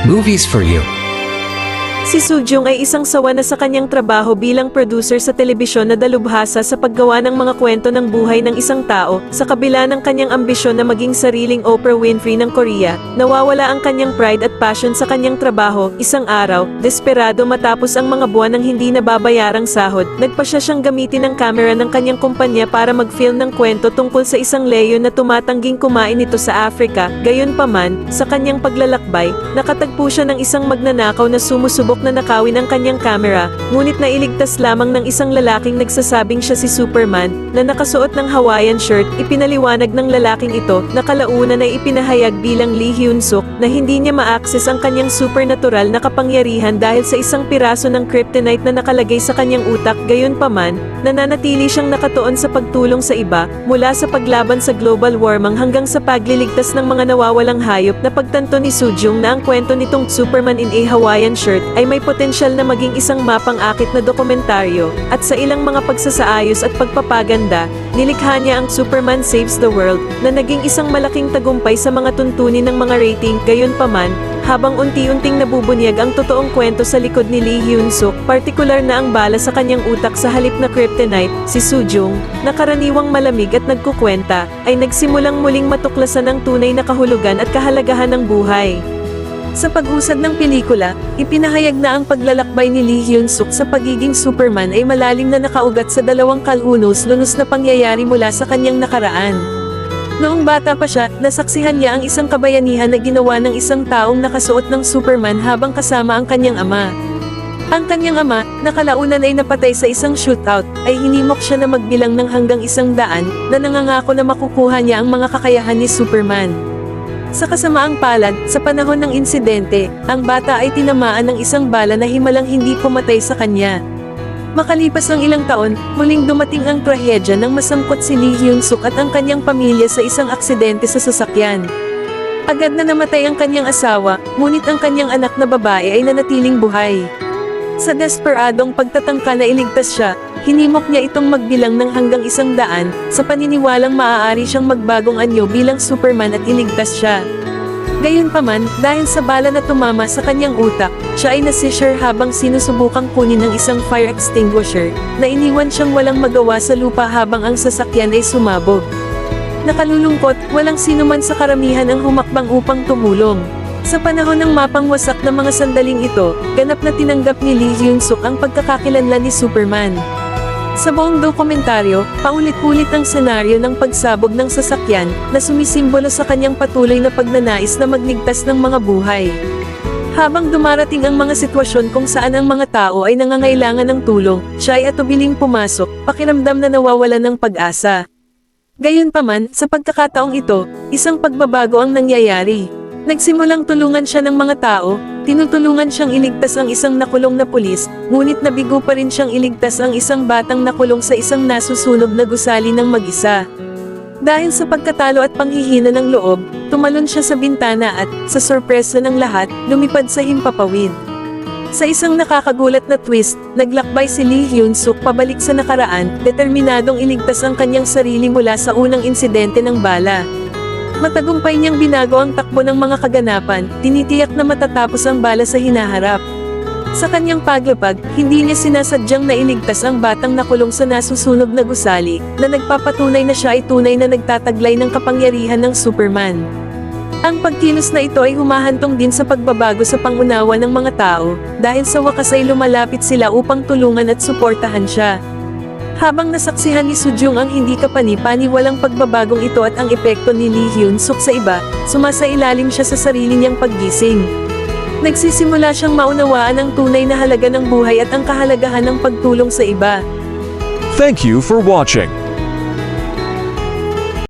Movies for you. Si Soo-jung ay isang sawa na sa kanyang trabaho bilang producer sa telebisyon na dalubhasa sa paggawa ng mga kwento ng buhay ng isang tao. Sa kabila ng kanyang ambisyon na maging sariling Oprah Winfrey ng Korea, nawawala ang kanyang pride at passion sa kanyang trabaho. Isang araw, desperado matapos ang mga buwan ng hindi nababayarang sahod, nagpa siyang gamitin ang kamera ng kanyang kumpanya para mag-film ng kwento tungkol sa isang leyon na tumatangging kumain ito sa Africa. Gayunpaman, sa kanyang paglalakbay, nakatagpo siya ng isang magnanakaw na sumusubok na nakawin ang kanyang kamera, ngunit nailigtas lamang ng isang lalaking nagsasabing siya si Superman, na nakasuot ng Hawaiian shirt. Ipinaliwanag ng lalaking ito, na kalaunan ay ipinahayag bilang Lee Hyun-suk, na hindi niya ma-access ang kanyang supernatural na kapangyarihan dahil sa isang piraso ng kryptonite na nakalagay sa kanyang utak. Gayunpaman, nananatili siyang nakatuon sa pagtulong sa iba, mula sa paglaban sa global warming hanggang sa pagliligtas ng mga nawawalang hayop. Napagtanto ni Soo-jung na ang kwento nitong Superman in a Hawaiian shirt ay may potensyal na maging isang mapang-akit na dokumentaryo, at sa ilang mga pagsasaayos at pagpapaganda, nilikha niya ang Superman Saves the World, na naging isang malaking tagumpay sa mga tuntunin ng mga rating. Gayunpaman, habang unti-unting nabubunyag ang totoong kwento sa likod ni Lee Hyun-suk, partikular na ang bala sa kanyang utak sa halip na kryptonite, si Soo-jung, na karaniwang malamig at nagkukwenta, ay nagsimulang muling matuklasan ang tunay na kahulugan at kahalagahan ng buhay. Sa pag-usad ng pelikula, ipinahayag na ang paglalakbay ni Lee Hyun-suk sa pagiging Superman ay malalim na nakaugat sa dalawang kalunos-lunos na pangyayari mula sa kanyang nakaraan. Noong bata pa siya, nasaksihan niya ang isang kabayanihan na ginawa ng isang taong nakasuot ng Superman habang kasama ang kanyang ama. Ang kanyang ama, na kalaunan ay napatay sa isang shootout, ay hinimok siya na magbilang ng hanggang 100, na nangangako na makukuha niya ang mga kakayahan ni Superman. Sa kasamaang palad, sa panahon ng insidente, ang bata ay tinamaan ng isang bala na himalang hindi pumatay sa kanya. Makalipas ang ilang taon, muling dumating ang trahedya nang masangkot si Lee Hyun-suk at ang kanyang pamilya sa isang aksidente sa sasakyan. Agad na namatay ang kanyang asawa, ngunit ang kanyang anak na babae ay nanatiling buhay. Sa desperadong pagtatangka na iligtas siya, hinimok niya itong magbilang ng hanggang 100, sa paniniwalang maaari siyang magbagong anyo bilang Superman at iligtas siya. Gayunpaman, dahil sa bala na tumama sa kanyang utak, siya ay nasisure habang sinusubukang kunin ng isang fire extinguisher, na iniwan siyang walang magawa sa lupa habang ang sasakyan ay sumabog. Nakalulungkot, walang sinuman sa karamihan ang humakbang upang tumulong. Sa panahon ng mapangwasak na mga sandaling ito, ganap na tinanggap ni Lee Hyun-suk ang pagkakakilanlan ni Superman. Sa buong dokumentaryo, paulit-ulit ang senaryo ng pagsabog ng sasakyan, na sumisimbolo sa kanyang patuloy na pagnanais na magligtas ng mga buhay. Habang dumarating ang mga sitwasyon kung saan ang mga tao ay nangangailangan ng tulong, siya ay atubiling pumasok, pakiramdam na nawawalan ng pag-asa. Gayunpaman, sa pagkakataong ito, isang pagbabago ang nangyayari. Nagsimulang tulungan siya ng mga tao, tinutulungan siyang iligtas ang isang nakulong na pulis, ngunit nabigo pa rin siyang iligtas ang isang batang nakulong sa isang nasusunog na gusali ng mag-isa. Dahil sa pagkatalo at panghihina ng loob, tumalon siya sa bintana at, sa sorpresa ng lahat, lumipad sa himpapawid. Sa isang nakakagulat na twist, naglakbay si Lee Hyun-suk pabalik sa nakaraan, determinadong iligtas ang kanyang sarili mula sa unang insidente ng bala. Matagumpay niyang binago ang takbo ng mga kaganapan, tinitiyak na matatapos ang bala sa hinaharap. Sa kanyang paglapag, hindi niya sinasadyang nailigtas ang batang nakulong sa nasusunog na gusali, na nagpapatunay na siya ay tunay na nagtataglay ng kapangyarihan ng Superman. Ang pagkilos na ito ay humahantong din sa pagbabago sa pangunawa ng mga tao, dahil sa wakas ay lumalapit sila upang tulungan at suportahan siya. Habang nasaksihan ni Soo-jung ang hindi kapani-paniwalang pagbabagong ito at ang epekto ni Lee Hyun-suk sa iba, sumasailalim siya sa sarili niyang paggising. Nagsisimula siyang maunawaan ang tunay na halaga ng buhay at ang kahalagahan ng pagtulong sa iba. Thank you for watching.